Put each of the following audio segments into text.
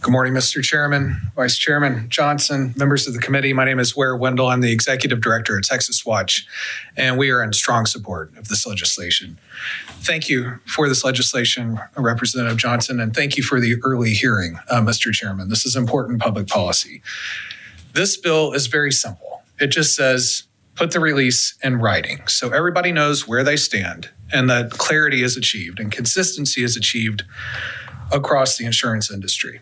Good morning, Mr. Chairman, Vice Chairman Johnson, members of the committee. My name is Ware Wendell. I'm the Executive Director at Texas Watch, and we are in strong support of this legislation. Thank you for this legislation, Representative Johnson, and thank you for the early hearing, Mr. Chairman. This is important public policy. This bill is very simple. It just says, put the release in writing so everybody knows where they stand and that clarity is achieved and consistency is achieved across the insurance industry.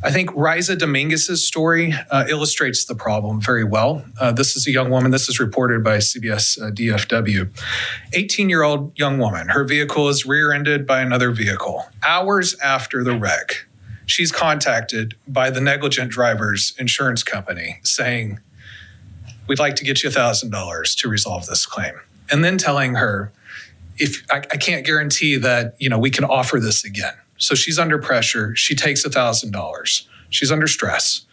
I think Riza Dominguez's story illustrates the problem very well. This is a young woman. This is reported by CBS DFW. 18-year-old young woman. Her vehicle is rear-ended by another vehicle. Hours after the wreck, she's contacted by the negligent driver's insurance company saying, we'd like to get you $1,000 to resolve this claim. And then telling her, if I can't guarantee that, we can offer this again. So she's under pressure. She takes $1,000. She's under stress.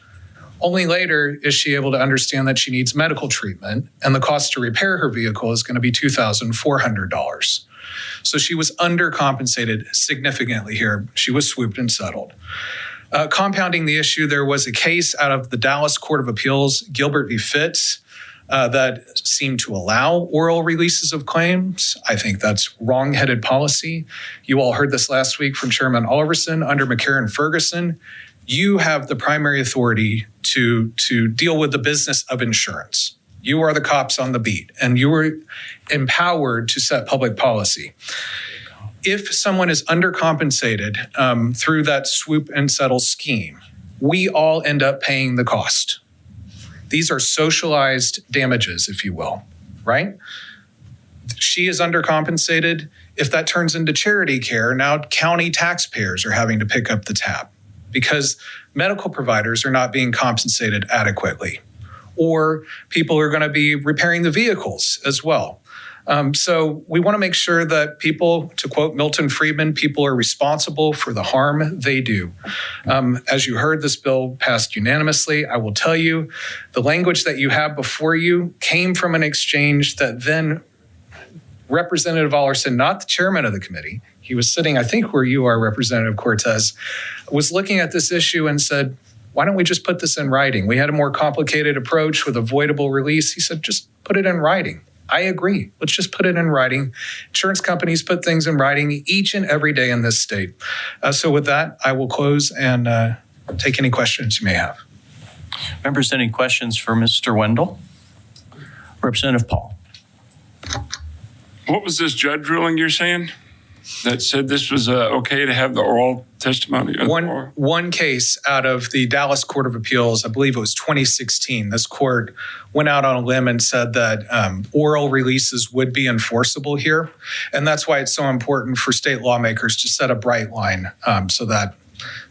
Only later is she able to understand that she needs medical treatment and the cost to repair her vehicle is going to be $2,400. So she was undercompensated significantly here. She was swooped and settled. Compounding the issue, there was a case out of the Dallas Court of Appeals, Gilbert v. Fitz, that seemed to allow oral releases of claims. I think that's wrong-headed policy. You all heard this last week from Chairman Oliverson. Under McCarran-Ferguson, you have the primary authority to deal with the business of insurance. You are the cops on the beat, and you are empowered to set public policy. If someone is undercompensated through that swoop and settle scheme, we all end up paying the cost. These are socialized damages, if you will, right? She is undercompensated. If that turns into charity care, now county taxpayers are having to pick up the tab because medical providers are not being compensated adequately, or people are going to be repairing the vehicles as well. So we want to make sure that people, to quote Milton Friedman, people are responsible for the harm they do. As you heard, this bill passed unanimously. I will tell you, the language that you have before you came from an exchange that then Representative Oliverson, not the chairman of the committee, he was sitting, I think where you are, Representative Cortez, was looking at this issue and said, why don't we just put this in writing? We had a more complicated approach with avoidable release. He said, just put it in writing. I agree. Let's just put it in writing. Insurance companies put things in writing each and every day in this state. So with that, I will close and take any questions you may have. Members, any questions for Mr. Wendell? Representative Paul. What was this judge ruling you're saying that said this was okay to have the oral testimony? One case out of the Dallas Court of Appeals, I believe it was 2016, this court went out on a limb and said that oral releases would be enforceable here. And that's why it's so important for state lawmakers to set a bright line so that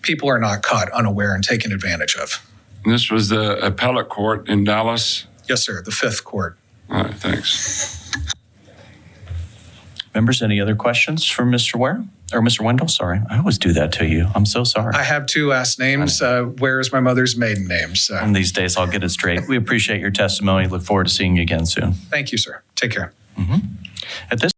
people are not caught unaware and taken advantage of. And this was the appellate court in Dallas? Yes, sir, the Fifth Court. All right, thanks. Members, any other questions for Mr. Ware? Or Mr. Wendell, sorry. I always do that to you. I'm so sorry. I have two last names. Ware is my mother's maiden name. So. One of these days, I'll get it straight. We appreciate your testimony. Look forward to seeing you again soon. Thank you, sir. Take care. At this